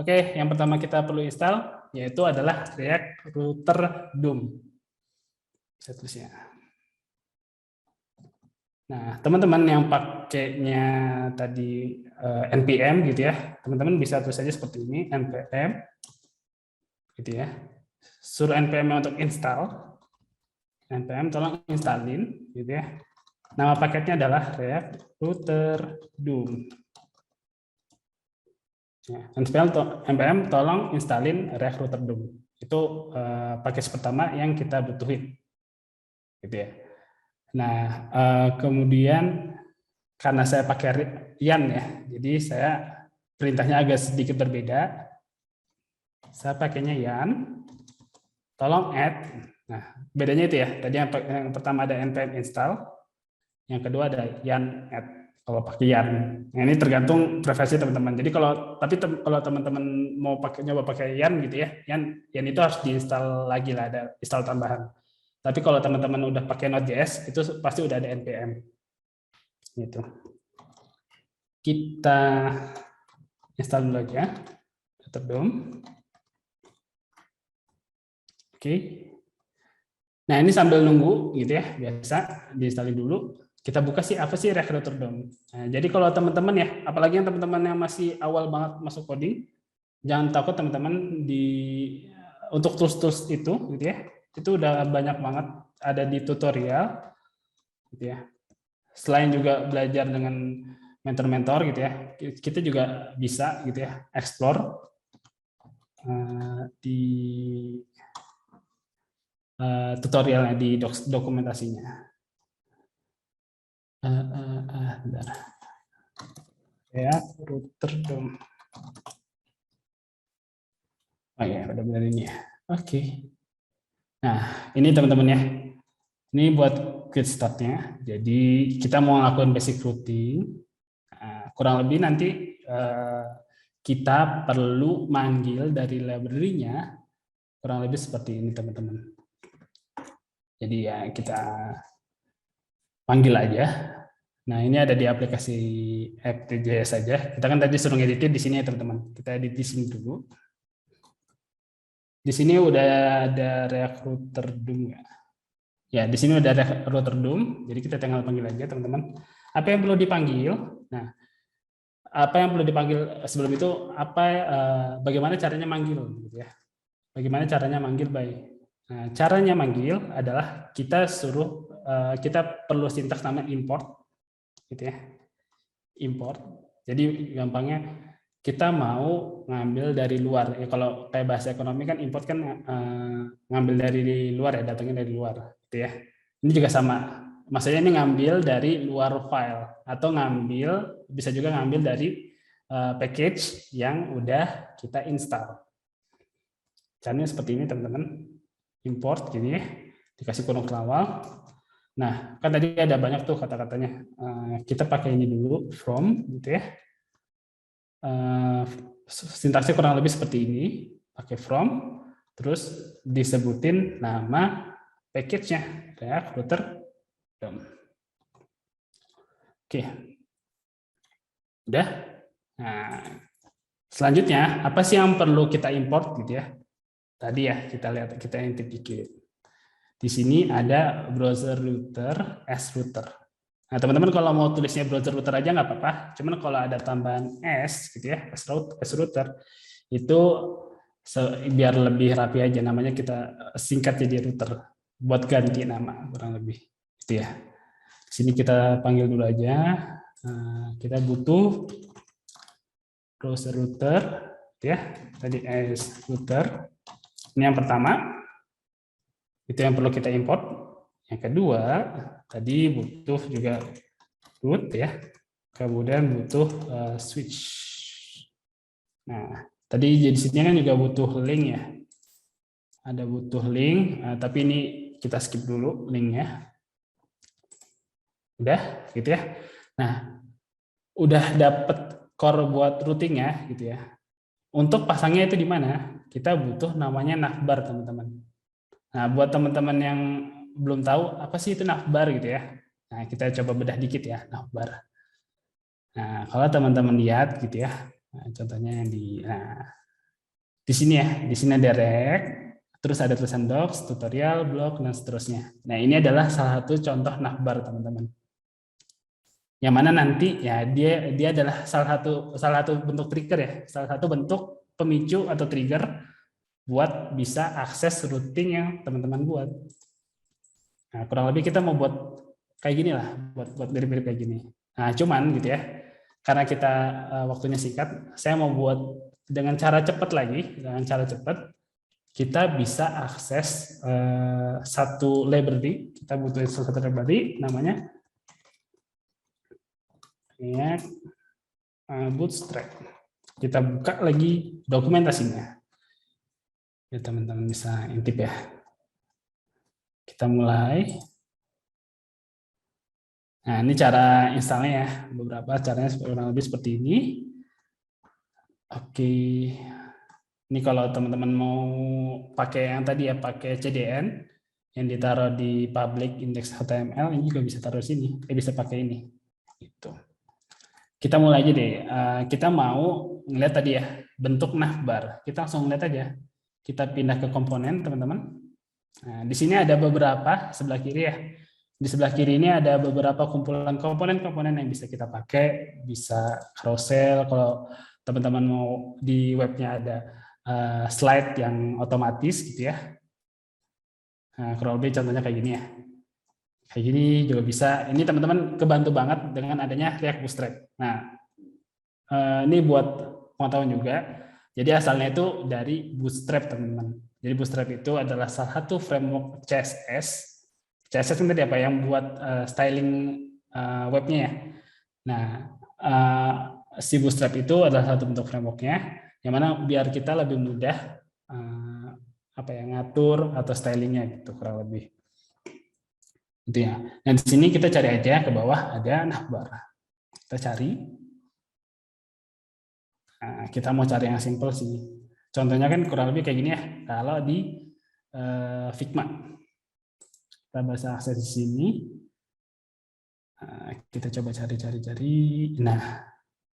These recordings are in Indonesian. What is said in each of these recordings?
Oke, yang pertama kita perlu install yaitu adalah React Router DOM. Saya tulisnya. Nah, teman-teman yang pakainya tadi npm gitu ya, teman-teman bisa tulis saja seperti ini, npm gitu ya. Suruh npm untuk install. npm tolong installin gitu ya. Nama paketnya adalah React Router DOM. Ya, npm tolong installin React Router DOM. Itu paket pertama yang kita butuhin. Gitu ya. Nah, kemudian karena saya pakai Yan ya, jadi saya perintahnya agak sedikit berbeda. Saya pakainya Yan, tolong add. Nah, bedanya itu ya. Tadi yang pertama ada npm install, yang kedua ada Yan add. Kalau pakai Yan, nah, ini tergantung preferensi teman-teman. Jadi kalau teman-teman mau nyoba pakai Yan gitu ya, Yan itu harus diinstal lagi lah, ada install tambahan. Tapi kalau teman-teman udah pakai Node.js, itu pasti udah ada npm. Gitu. Kita install dulu aja. DOM. Oke. Nah, ini sambil nunggu gitu ya, biasa diinstalin dulu. Kita buka sih apa sih React Router DOM. Nah, jadi kalau teman-teman ya, apalagi yang teman-teman yang masih awal banget masuk coding, jangan takut teman-teman untuk tools-tools itu gitu ya. Itu udah banyak banget ada di tutorial gitu ya. Selain juga belajar dengan mentor-mentor gitu ya, kita juga bisa gitu ya explore di tutorialnya, di dokumentasinya. Bentar. Ya, router DOM. Oh ya, udah benar ini ya. Oke. Nah, ini teman-teman ya. Ini buat get start-nya. Jadi kita mau ngelakuin basic routing. Kurang lebih nanti kita perlu manggil dari library-nya kurang lebih seperti ini teman-teman. Jadi ya kita panggil aja. Nah, ini ada di aplikasi app.js saja. Kita kan tadi suruh ngeditin di sini ya teman-teman. Kita edit di sini dulu. Di sini udah ada React Router DOM ya. Ya, di sini udah ada Router DOM. Jadi kita tinggal panggil aja teman-teman. Apa yang perlu dipanggil? Nah, apa yang perlu dipanggil sebelum itu? Bagaimana caranya manggil? Gitu ya. Bagaimana caranya manggil by? Nah, caranya manggil adalah kita perlu sintaks namanya import, gitu ya. Import. Jadi gampangnya kita mau ngambil dari luar. Ya, kalau kayak bahasa ekonomi kan import kan ngambil dari luar ya, datangnya dari luar, gitu ya. Ini juga sama. Maksudnya ini ngambil dari luar file atau bisa juga ngambil dari package yang udah kita install. Caranya seperti ini teman-teman. Import gini ya, dikasih kurung kelawar. Nah, kan tadi ada banyak tuh kata-katanya. Kita pakai ini dulu, from gitu ya. Sintaksnya kurang lebih seperti ini, pakai from, terus disebutin nama package-nya, React Router DOM. Oke, udah. Nah, selanjutnya apa sih yang perlu kita import gitu ya? Tadi ya kita lihat, kita intip dikit. Di sini ada browser router as router. Nah, teman-teman kalau mau tulisnya browser router aja nggak apa-apa. Cuman kalau ada tambahan s gitu ya, as router itu biar lebih rapi aja namanya, kita singkat jadi router buat ganti nama kurang lebih. Itu ya. Di sini kita panggil dulu aja. Nah, kita butuh browser router gitu ya. Tadi as router. Ini yang pertama. Itu yang perlu kita import. Yang kedua, tadi butuh juga root ya. Kemudian butuh switch. Nah, tadi di sini kan juga butuh link ya. Ada butuh link, tapi ini kita skip dulu linknya. Udah, gitu ya. Nah, udah dapet core buat routingnya, gitu ya. Untuk pasangnya itu di mana? Kita butuh namanya navbar, teman-teman. Nah, buat teman-teman yang belum tahu apa sih itu navbar gitu ya. Nah, kita coba bedah dikit ya navbar. Nah, kalau teman-teman lihat gitu ya. Nah, contohnya yang Di sini ya, di sini ada rek, terus ada tulisan docs, tutorial, blog, dan seterusnya. Nah, ini adalah salah satu contoh navbar, teman-teman. Yang mana nanti ya dia adalah salah satu bentuk trigger ya, salah satu bentuk pemicu atau trigger buat bisa akses routing yang teman-teman buat. Nah, kurang lebih kita mau buat kayak gini lah, buat mirip-mirip kayak gini. Nah, cuman gitu ya, karena kita waktunya singkat, saya mau buat dengan cara cepat lagi, dengan cara cepat kita bisa akses satu library. Kita butuh satu library namanya Bootstrap. Kita buka lagi dokumentasinya. Ya, teman-teman bisa intip ya. Kita mulai. Nah, ini cara installnya ya. Beberapa caranya kurang lebih seperti ini. Oke. Ini kalau teman-teman mau pakai yang tadi ya, pakai CDN yang ditaruh di public index HTML, ini juga bisa taruh sini. Bisa pakai ini. Gitu. Kita mulai aja deh. Kita mau ngeliat tadi ya, bentuk navbar. Kita langsung ngeliat aja. Kita pindah ke komponen, teman-teman. Nah, di sini ada beberapa sebelah kiri ya. Di sebelah kiri ini ada beberapa kumpulan komponen-komponen yang bisa kita pakai. Bisa carousel, kalau teman-teman mau di webnya ada slide yang otomatis gitu ya. Nah, kurang lebih contohnya kayak gini ya. Kayak gini juga bisa. Ini teman-teman kebantu banget dengan adanya React Bootstrap. Nah, ini buat pengetahuan juga. Jadi asalnya itu dari Bootstrap, teman-teman. Jadi Bootstrap itu adalah salah satu framework CSS. CSS itu tadi apa? Yang buat styling webnya ya. Nah, si Bootstrap itu adalah satu bentuk frameworknya, yang mana biar kita lebih mudah ngatur atau stylingnya gitu kurang lebih. Gitu ya. Dan di sini kita cari aja ke bawah ada navbar. Kita cari. Nah, kita mau cari yang simple sih. Contohnya kan kurang lebih kayak gini ya. Kalau di Figma, kita bisa akses di sini. Nah, kita coba cari. Nah,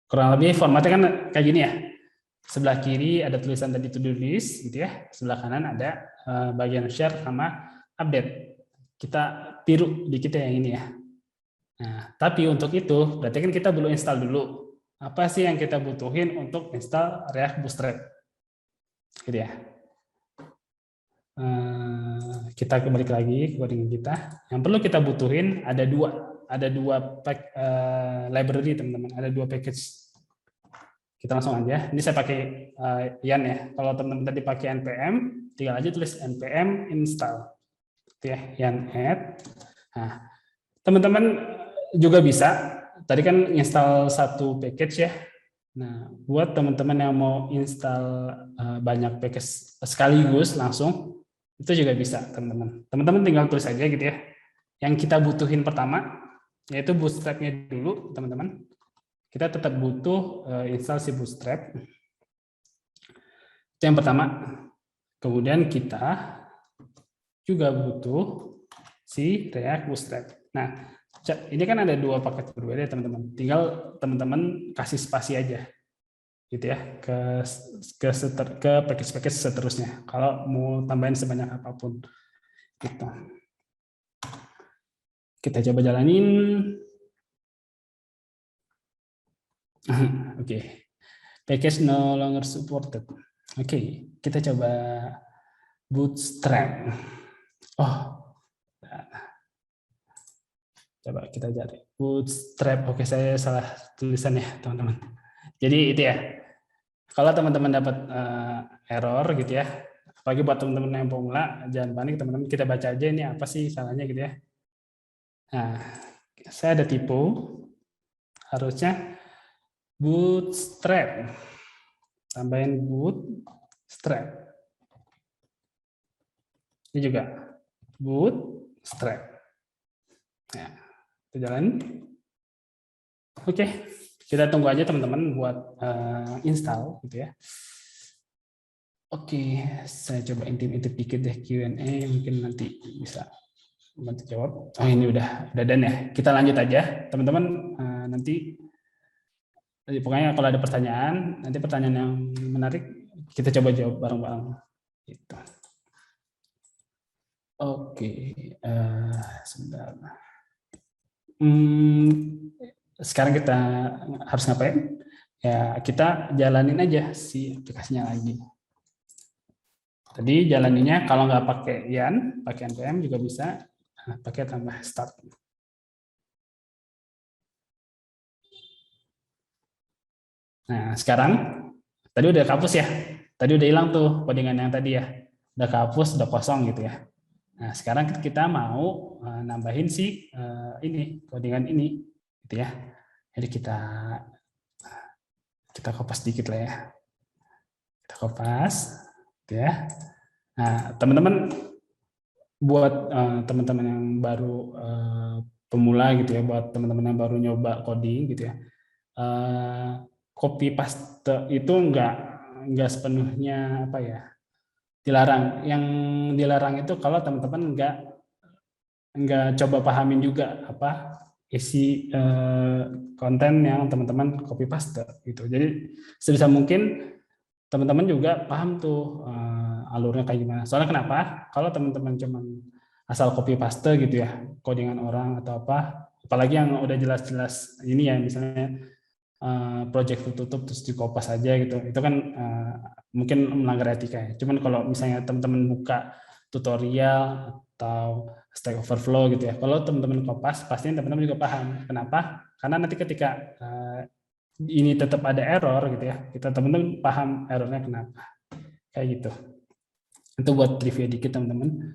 kurang lebih formatnya kan kayak gini ya. Sebelah kiri ada tulisan tadi to-do list, gitu ya. Sebelah kanan ada bagian share sama update. Kita tiru dikit ya yang ini ya. Nah, tapi untuk itu berarti kan kita perlu install dulu. Apa sih yang kita butuhin untuk install React Bootstrap? Gitu ya. Kita kembali lagi ke coding kita. Yang perlu kita butuhin ada dua library, teman-teman. Ada dua package. Kita langsung aja. Ini saya pakai Yan ya. Kalau teman-teman tadi pakai npm, tinggal aja tulis npm install. Gitu ya, Yan add. Nah, teman-teman juga bisa. Tadi kan install satu package ya. Nah, buat teman-teman yang mau install banyak package sekaligus langsung, itu juga bisa, teman-teman. Teman-teman tinggal tulis aja gitu ya. Yang kita butuhin pertama, yaitu Bootstrap-nya dulu, teman-teman. Kita tetap butuh install si Bootstrap. Itu yang pertama. Kemudian kita juga butuh si React Bootstrap. Nah, ini kan ada dua paket berbeda, teman-teman. Tinggal teman-teman kasih spasi aja, gitu ya, ke package-package seterusnya. Kalau mau tambahin sebanyak apapun, gitu. Kita coba jalanin. Oke. Package no longer supported. Oke, kita coba Bootstrap. Oh. Coba kita cari Bootstrap. Oke, saya salah tulisan ya, teman-teman. Jadi itu ya. Kalau teman-teman dapat error gitu ya, apalagi buat teman-teman yang pemula, jangan panik, teman-teman. Kita baca aja ini apa sih salahnya gitu ya. Nah, saya ada tipu. Harusnya Bootstrap. Tambahin Bootstrap. Ini juga Bootstrap. Nah, kita jalan. Oke, kita tunggu aja teman-teman buat install gitu ya. Oke, saya coba intip-intip dikit deh Q&A, mungkin nanti bisa bantu jawab. Oh, ini udah done ya. Kita lanjut aja, teman-teman. Nanti pokoknya kalau ada pertanyaan, nanti pertanyaan yang menarik kita coba jawab bareng-bareng. Gitu. Oke, sebentar. Sekarang kita harus ngapain? Ya, kita jalanin aja si aplikasinya lagi. Tadi jalaninnya kalau nggak pakai Yan, pakai npm juga bisa, pakai tambah start. Nah, sekarang tadi udah kehapus ya. Tadi udah hilang tuh codingan yang tadi ya. Udah kehapus, udah kosong gitu ya. Nah, sekarang kita mau nambahin si ini, codingan ini gitu ya. Jadi kita kopas dikit lah ya. Kita kopas gitu ya. Nah, teman-teman buat teman-teman yang baru pemula gitu ya, buat teman-teman yang baru nyoba coding gitu ya. Copy paste itu enggak sepenuhnya apa ya, dilarang. Yang dilarang itu kalau teman-teman enggak coba pahamin juga apa isi konten yang teman-teman copy paste gitu. Jadi sebisa mungkin teman-teman juga paham tuh alurnya kayak gimana. Soalnya kenapa? Kalau teman-teman cuman asal copy paste gitu ya, codingan orang atau apa, apalagi yang udah jelas-jelas ini ya, misalnya project tertutup terus dikopas aja gitu, itu kan mungkin melanggar etika ya. Cuman kalau misalnya teman-teman buka tutorial atau Stack Overflow gitu ya, kalau teman-teman kopas pastinya teman-teman juga paham. Kenapa? Karena nanti ketika ini tetap ada error gitu ya, kita teman-teman paham errornya kenapa, kayak gitu. Itu buat trivia dikit teman-teman.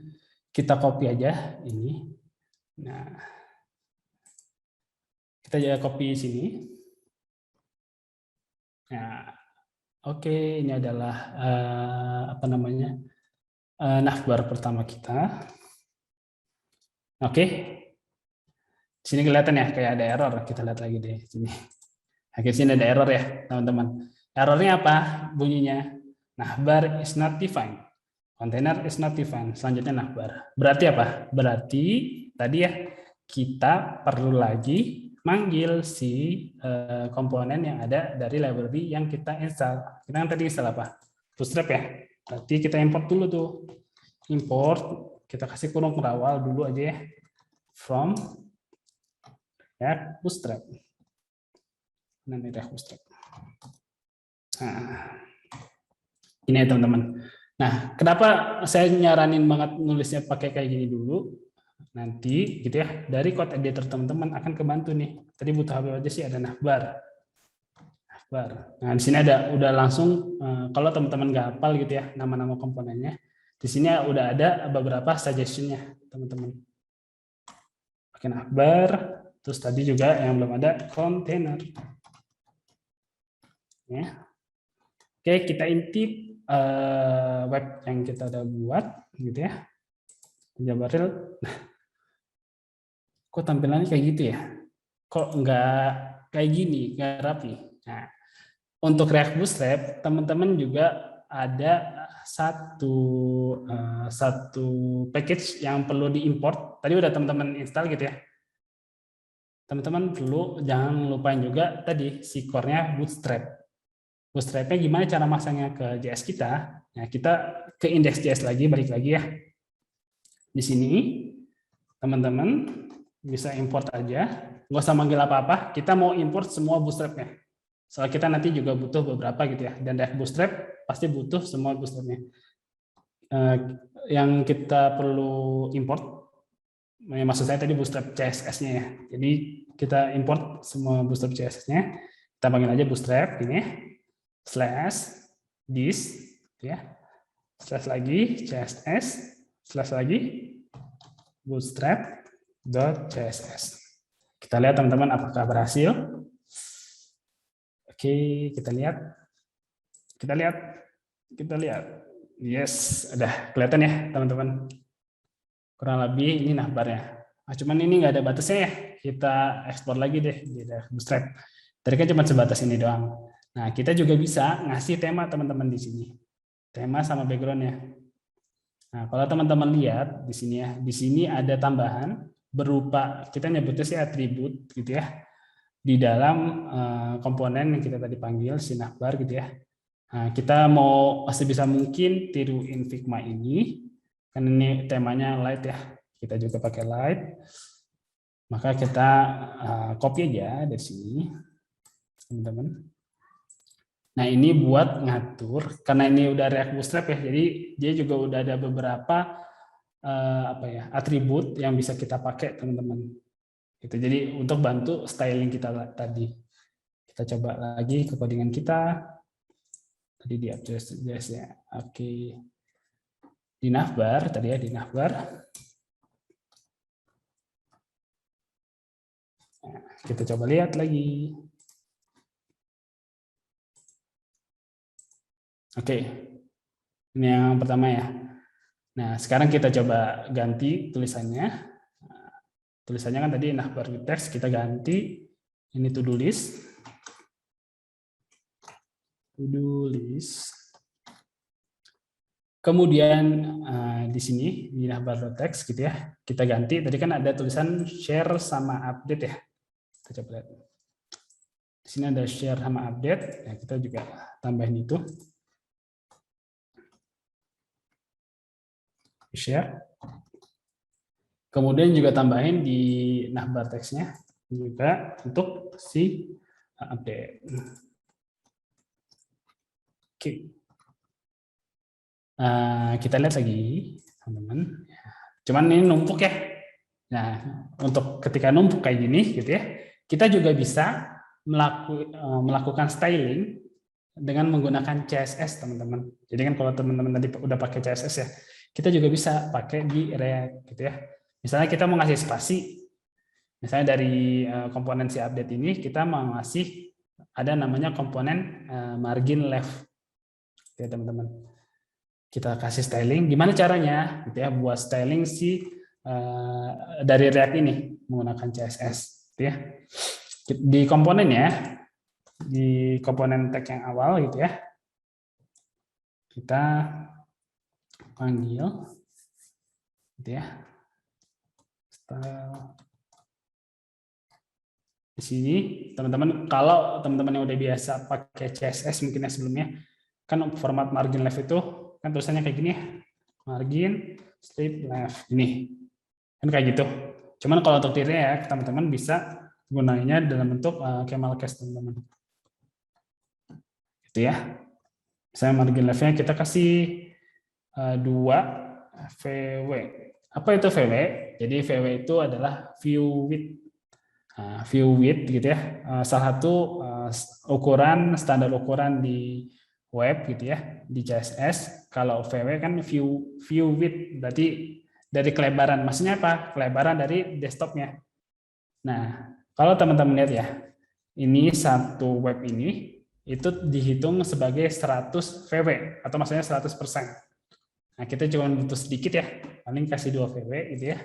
Kita copy aja ini. Nah, kita aja copy sini. Nah, oke, ini adalah apa namanya navbar pertama kita. Oke, sini kelihatan ya kayak ada error. Kita lihat lagi deh sini. Akhirnya sini ada error ya teman-teman. Errornya apa bunyinya? Navbar is not defined. Container is not defined. Selanjutnya navbar. Berarti apa? Berarti tadi ya kita perlu lagi manggil si komponen yang ada dari library yang kita install. Kita yang tadi install apa? Bootstrap ya. Berarti kita import dulu tuh. Import, kita kasih kurung terawal dulu aja ya. From ya Bootstrap. Nanti React Bootstrap. Nah, ini ya teman-teman. Nah, kenapa saya nyaranin banget nulisnya pakai kayak gini dulu? Nanti gitu ya, dari code editor teman-teman akan kebantu nih. Tadi butuh apa aja sih, ada navbar. Nah, di sini ada udah langsung kalau teman-teman nggak hafal gitu ya nama-nama komponennya, di sini udah ada beberapa suggestion-nya teman-teman. Pakai navbar, terus tadi juga yang belum ada container. Ya. Oke, kita intip web yang kita udah buat gitu ya. Jabaril. Kok tampilannya kayak gitu ya? Kok nggak kayak gini, nggak rapi? Nah, untuk React Bootstrap, teman-teman juga ada satu package yang perlu diimport. Tadi udah teman-teman install gitu ya. Teman-teman perlu jangan lupain juga tadi si core-nya Bootstrap. Bootstrap-nya gimana cara masangnya ke JS kita? Nah, kita ke index.js lagi, balik lagi ya. Di sini teman-teman bisa import aja, nggak usah manggil apa-apa. Kita mau import semua Bootstrap-nya. Soal kita nanti juga butuh beberapa gitu ya. Dan React Bootstrap pasti butuh semua Bootstrap-nya. Yang kita perlu import, maksud saya tadi Bootstrap CSS-nya ya. Jadi kita import semua Bootstrap CSS-nya. Kita panggil aja Bootstrap ini ya. Slash this ya. Slash lagi CSS, slash lagi bootstrap.css. Kita lihat teman-teman apakah berhasil. Oke, kita lihat. Yes, udah kelihatan ya teman-teman. Kurang lebih ini navbarnya. Nah, cuman ini nggak ada batasnya ya. Kita ekspor lagi deh di Bootstrap. Tadi kan cuma sebatas ini doang. Nah, kita juga bisa ngasih tema teman-teman di sini. Tema sama background-nya. Nah, kalau teman-teman lihat di sini ya, di sini ada tambahan berupa kita nyebutnya sih atribut gitu ya. Di dalam komponen yang kita tadi panggil si navbar gitu ya. Nah, kita mau sebisa mungkin tiruin Figma ini, kan ini temanya light ya. Kita juga pakai light. Maka kita copy aja dari sini, teman-teman. Nah, ini buat ngatur, karena ini udah React Bootstrap ya, jadi dia juga udah ada beberapa atribut yang bisa kita pakai, teman-teman. Gitu. Jadi untuk bantu styling kita tadi. Kita coba lagi ke codingan kita. Tadi di App.js ya. Oke. Di navbar tadi ya, di navbar. Nah, kita coba lihat lagi. Oke. Ini yang pertama ya. Nah, sekarang kita coba ganti tulisannya. Tulisannya kan tadi navbar with text, kita ganti ini to do list. To-do list. Kemudian di sini di navbar.text gitu ya, kita ganti. Tadi kan ada tulisan share sama update ya. Kita coba lihat. Di sini ada share sama update. Nah, kita juga tambahin itu. Share. Kemudian juga tambahin di navbar text-nya juga untuk si update. Oke. Kita lihat lagi, teman-teman. Cuman ini numpuk ya. Nah, untuk ketika numpuk kayak gini, gitu ya, kita juga bisa melakukan styling dengan menggunakan CSS, teman-teman. Jadi kan kalau teman-teman tadi udah pakai CSS ya, kita juga bisa pakai di React, gitu ya. Misalnya kita mau ngasih spasi, misalnya dari komponen si update ini, kita mau ngasih ada namanya komponen margin left, ya teman-teman. Kita kasih styling, gimana caranya gitu ya buat styling si dari React ini menggunakan CSS gitu ya. Di komponen ya, di komponen tag yang awal gitu ya, kita panggil gitu ya, style. Di sini teman-teman, kalau teman-teman yang udah biasa pakai CSS mungkin ya sebelumnya, kan format margin left itu kan tulisannya kayak gini ya, margin strip left ini kan kayak gitu. Cuman kalau untuk React teman-teman bisa gunanya dalam bentuk camel case, teman-teman, gitu ya. Misalnya margin leftnya kita kasih 2 VW. Apa itu VW? Jadi VW itu adalah view width. View width gitu ya. Salah satu ukuran, standar ukuran di web gitu ya, di CSS. Kalau VW kan view width, berarti dari kelebaran. Maksudnya apa? Kelebaran dari desktopnya. Nah, kalau teman-teman lihat ya, ini satu web ini itu dihitung sebagai 100 VW atau maksudnya 100%. Nah, kita cuma butuh sedikit ya, paling kasih 2 VW gitu ya.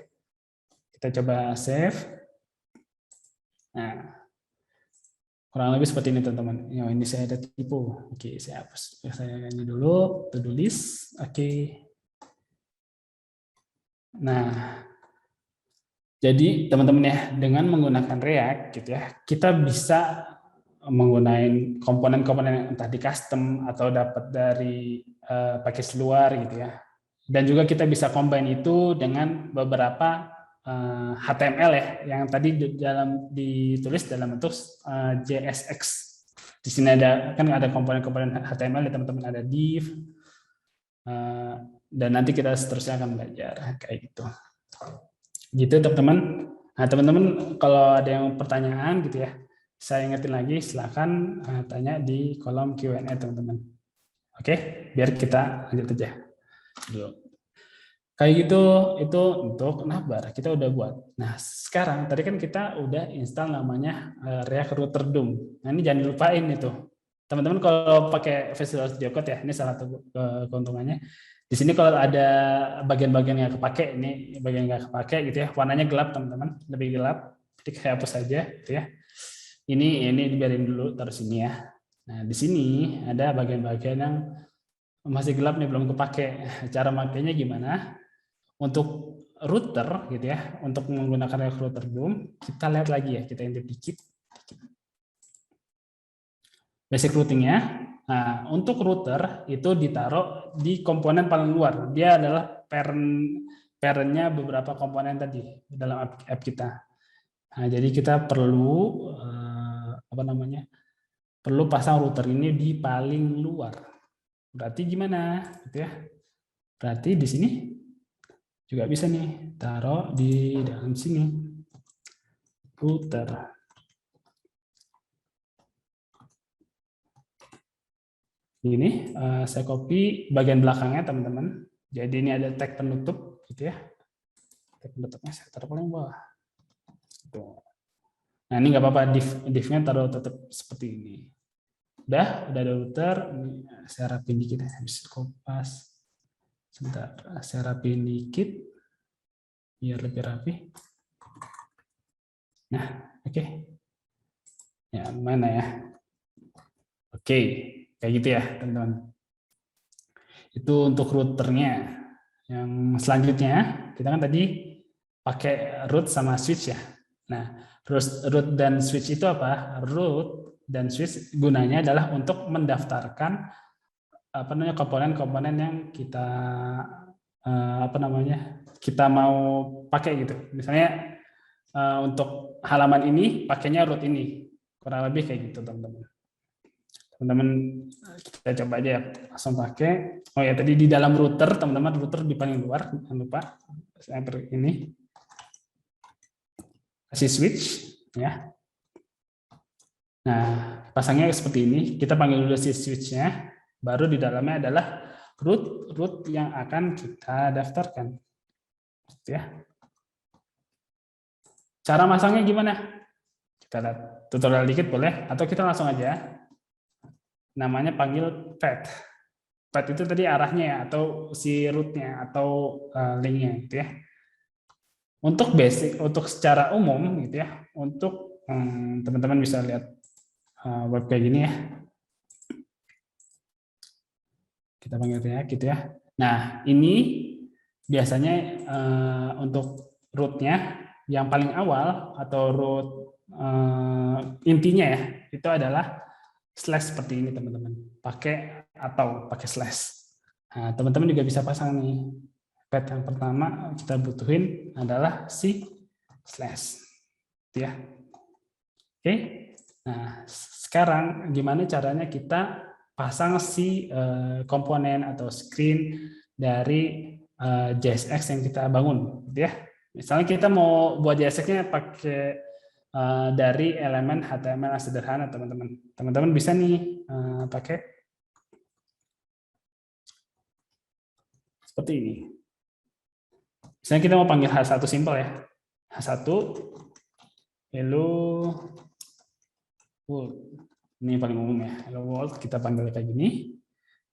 Kita coba save. Nah, kurang lebih seperti ini teman-teman. Ini saya ada tipu. Oke, saya hapus. Saya ini dulu, to-do list. Oke. Nah, jadi teman-teman ya, dengan menggunakan React gitu ya, kita bisa menggunakan komponen-komponen yang entah di custom atau dapat dari package luar gitu ya. Dan juga kita bisa combine itu dengan beberapa HTML ya, yang tadi ditulis dalam bentuk JSX. Di sini ada kan ada komponen-komponen HTML ya teman-teman, ada div, dan nanti kita seterusnya akan belajar kayak gitu. Gitu teman-teman. Nah teman-teman kalau ada yang pertanyaan gitu ya, saya ingetin lagi silakan tanya di kolom Q&A teman-teman. Oke, biar kita lanjut aja. Kayak gitu, itu untuk navbar kita udah buat. Nah sekarang tadi kan kita udah install namanya React Router DOM. Nah ini jangan dilupain itu teman-teman, kalau pakai Visual Studio Code ya, ini salah satu keuntungannya. Di sini kalau ada bagian-bagian yang kepake, ini bagian nggak kepake gitu ya, warnanya gelap teman-teman, lebih gelap, jadi kayak hapus saja gitu ya. Ini dibiarin dulu, taruh sini ya. Nah di sini ada bagian-bagian yang masih gelap nih, belum kepake. Cara makainya gimana? Untuk router gitu ya, untuk menggunakan React Router DOM, kita lihat lagi ya, kita intip dikit. Basic routingnya, Nah, untuk router itu ditaruh di komponen paling luar. Dia adalah parent-nya beberapa komponen tadi dalam app kita. Nah, jadi kita perlu apa namanya? Perlu pasang router ini di paling luar. Berarti gimana? Gitu ya. Berarti di sini juga bisa nih taruh di dalam sini router. Ini saya copy bagian belakangnya teman-teman. Jadi ini ada tag penutup gitu ya. Tag penutupnya saya taruh paling bawah. Tuh. Nah ini nggak apa-apa, div-nya taruh tetap seperti ini. Udah ada router. Ini saya rapin dikit ya, habis kopas. Sebentar, saya rapin dikit biar lebih rapi. Nah, oke. Ya mana ya? Oke, kayak gitu ya teman-teman. Itu untuk routernya. Yang selanjutnya kita kan tadi pakai root sama switch ya. Nah, root dan switch itu apa? Root dan switch gunanya adalah untuk mendaftarkan apa namanya komponen-komponen yang kita apa namanya kita mau pakai gitu. Misalnya untuk halaman ini pakainya root ini, kurang lebih kayak gitu teman-teman. Teman-teman kita coba aja ya, langsung pakai. Oh ya tadi di dalam router teman-teman, router di paling luar, jangan lupa saya ini kasih switch ya. Nah pasangnya seperti ini, kita panggil dulu si switchnya, baru di dalamnya adalah root yang akan kita daftarkan ya. Cara masangnya gimana? Kita lihat tutorial dikit boleh, atau kita langsung aja. Namanya panggil path. Path itu tadi arahnya ya, atau si rootnya atau linknya gitu ya. Untuk basic, untuk secara umum gitu ya, untuk teman-teman bisa lihat web kayak gini ya. Kita panggil ya gitu ya. Nah ini biasanya untuk rootnya yang paling awal atau root intinya ya itu adalah slash seperti ini teman-teman. Pakai atau pakai slash. Nah, teman-teman juga bisa pasang nih. Path yang pertama kita butuhin adalah si slash. Ya. Oke. Nah, sekarang gimana caranya kita pasang si komponen atau screen dari JSX yang kita bangun, gitu ya. Misalnya kita mau buat JSX-nya pakai dari elemen HTML yang sederhana, teman-teman. Teman-teman bisa nih pakai seperti ini. Misalnya kita mau panggil H1 simpel ya. H1 hello world. Ini paling umum ya. Hello world kita panggil kayak gini.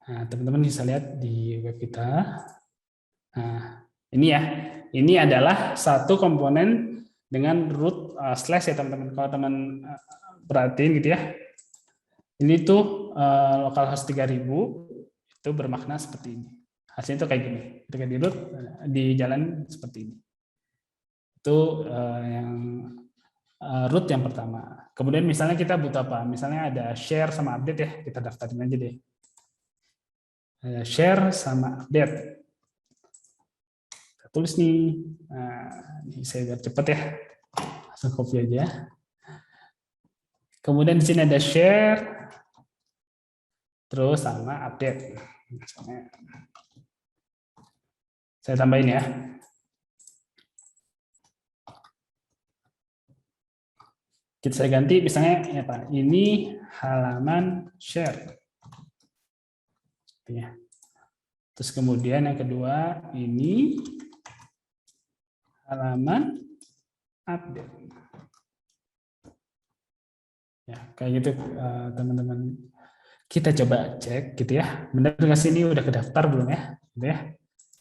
Nah, teman-teman bisa lihat di web kita. Nah, ini ya. Ini adalah satu komponen dengan root slash ya teman-teman. Kalau teman perhatiin gitu ya. Ini tuh localhost 3000 itu bermakna seperti ini. Hasilnya itu kayak gini. Ketika di root di jalan seperti ini. Itu yang root yang pertama. Kemudian misalnya kita butuh apa? Misalnya ada share sama update ya. Kita daftarin aja deh. Share sama update. Tulis nih, nah, ini saya biar cepat ya, langsung copy aja. Kemudian di sini ada share, terus sama update. Misalnya, saya tambahin ya. Kita saya ganti, misalnya ya Pak, ini halaman share. Ya. Terus kemudian yang kedua ini halaman update. Ya, kayak gitu teman-teman. Kita coba cek gitu ya. Benar nggak sih ini udah kedaftar belum ya? Gitu ya.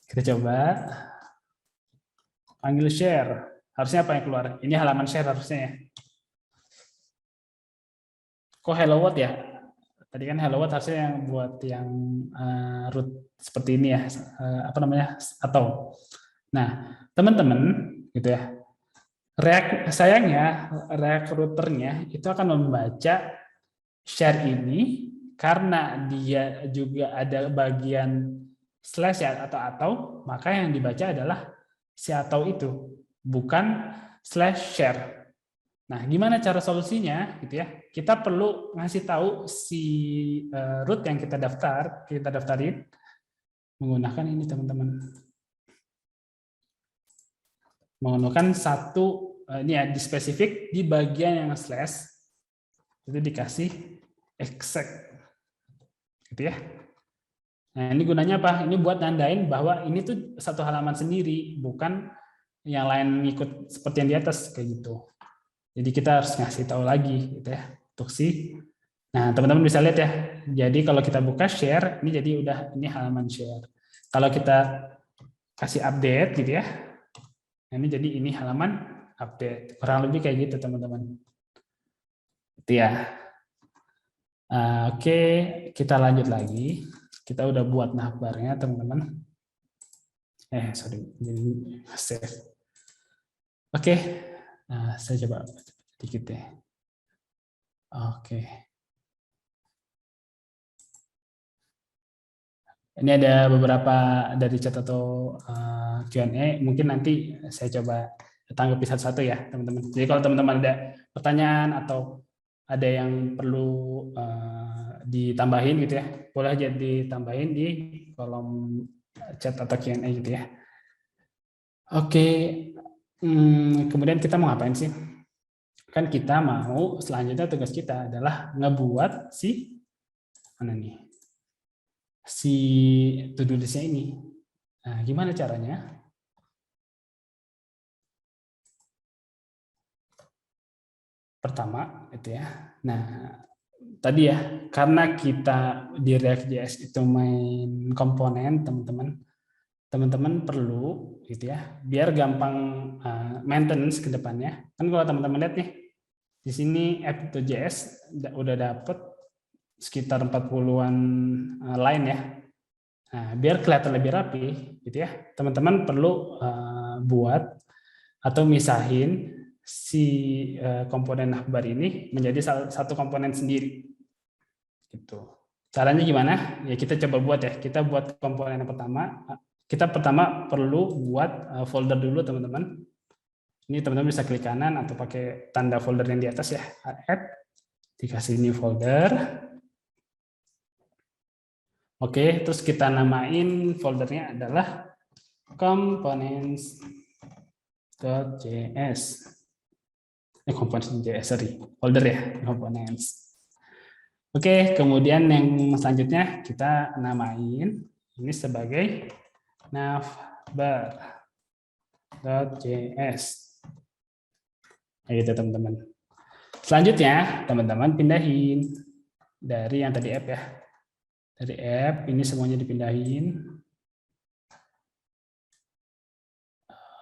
Kita coba panggil share. Harusnya apa yang keluar? Ini halaman share harusnya ya. Kok hello world ya? Tadi kan hello world harusnya yang buat yang root seperti ini ya. Apa namanya? Atau. Nah, teman-teman gitu ya. Sayangnya React routernya itu akan membaca share ini karena dia juga ada bagian slash ya atau, maka yang dibaca adalah si atau itu, bukan slash share. Nah, gimana cara solusinya gitu ya? Kita perlu ngasih tahu si root yang kita daftarin menggunakan ini teman-teman. Menggunakan satu ini ya di spesifik di bagian yang slash itu dikasih exact gitu ya. Nah, ini gunanya apa? Ini buat nandain bahwa ini tuh satu halaman sendiri, bukan yang lain ikut seperti yang di atas kayak gitu. Jadi kita harus ngasih tahu lagi gitu ya untuk si. Nah, teman-teman bisa lihat ya. Jadi kalau kita buka share, ini jadi udah ini halaman share. Kalau kita kasih update gitu ya. Ini jadi ini halaman update. Kurang lebih kayak gitu, teman-teman. Itu ya. Oke, kita lanjut lagi. Kita udah buat navbarnya, teman-teman. Sorry, jadi save. Oke, nah, saya coba sedikit deh. Oke. Ini ada beberapa dari chat atau Q&A. Mungkin nanti saya coba tanggapi satu-satu ya, teman-teman. Jadi kalau teman-teman ada pertanyaan atau ada yang perlu ditambahin gitu ya, boleh aja ditambahin di kolom chat atau Q&A gitu ya. Oke, kemudian kita mau ngapain sih? Kan kita mau selanjutnya tugas kita adalah ngebuat si mana nih? Si to-do list-nya ini. Nah, gimana caranya? Pertama, itu ya. Nah, tadi ya, karena kita di React.js itu main komponen, teman-teman perlu gitu ya, biar gampang maintenance ke depannya. Kan kalau teman-teman lihat nih, di sini app.js udah dapet sekitar 40-an line ya. Nah, biar kelihatan lebih rapi gitu ya, teman-teman perlu buat atau misahin si komponen navbar ini menjadi satu komponen sendiri. Gitu. Caranya gimana? Ya kita coba buat ya. Kita buat komponen yang pertama. Kita pertama perlu buat folder dulu, teman-teman. Ini teman-teman bisa klik kanan atau pakai tanda folder yang di atas ya. Add, dikasih new folder. Oke, terus kita namain foldernya adalah components.js. Components.js, sorry. Folder ya, components. Oke, kemudian yang selanjutnya kita namain ini sebagai navbar.js. Nah, gitu teman-teman. Selanjutnya teman-teman pindahin dari yang tadi app ya. Dari app ini semuanya dipindahin.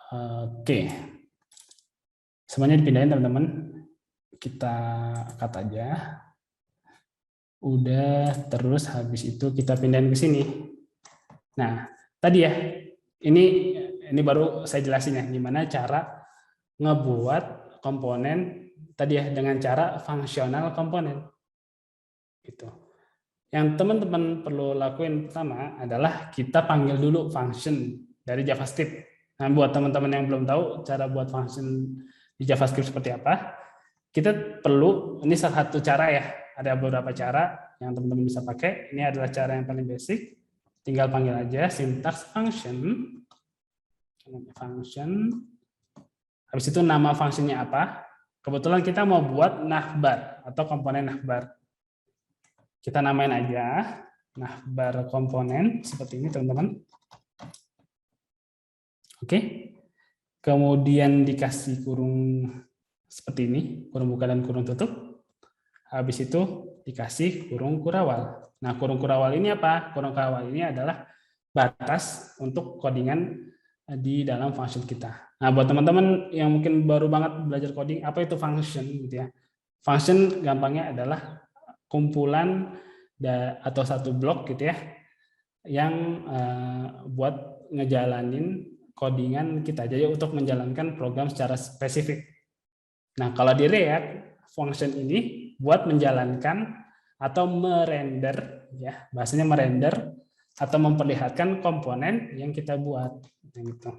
Oke. Semuanya dipindahin teman-teman. Kita cut aja. Udah, terus habis itu kita pindahin ke sini. Nah, tadi ya. Ini baru saya jelasin ya gimana cara ngebuat komponen tadi ya dengan cara fungsional komponen. Gitu. Yang teman-teman perlu lakuin pertama adalah kita panggil dulu function dari JavaScript. Nah, buat teman-teman yang belum tahu cara buat function di JavaScript seperti apa, kita perlu, ini salah satu cara ya, ada beberapa cara yang teman-teman bisa pakai. Ini adalah cara yang paling basic, tinggal panggil aja sintaks function, habis itu nama fungsinya apa. Kebetulan kita mau buat navbar atau komponen navbar. Kita namain aja navbar komponen seperti ini teman-teman. Oke. Kemudian dikasih kurung seperti ini, kurung buka dan kurung tutup. Habis itu dikasih kurung kurawal. Nah, kurung kurawal ini apa? Kurung kurawal ini adalah batas untuk codingan di dalam function kita. Nah, buat teman-teman yang mungkin baru banget belajar coding, apa itu function gitu ya? Function gampangnya adalah kumpulan atau satu blok gitu ya, yang buat ngejalanin codingan kita aja untuk menjalankan program secara spesifik. Nah, kalau di React, function ini buat menjalankan atau merender, ya bahasanya merender atau memperlihatkan komponen yang kita buat, gitu.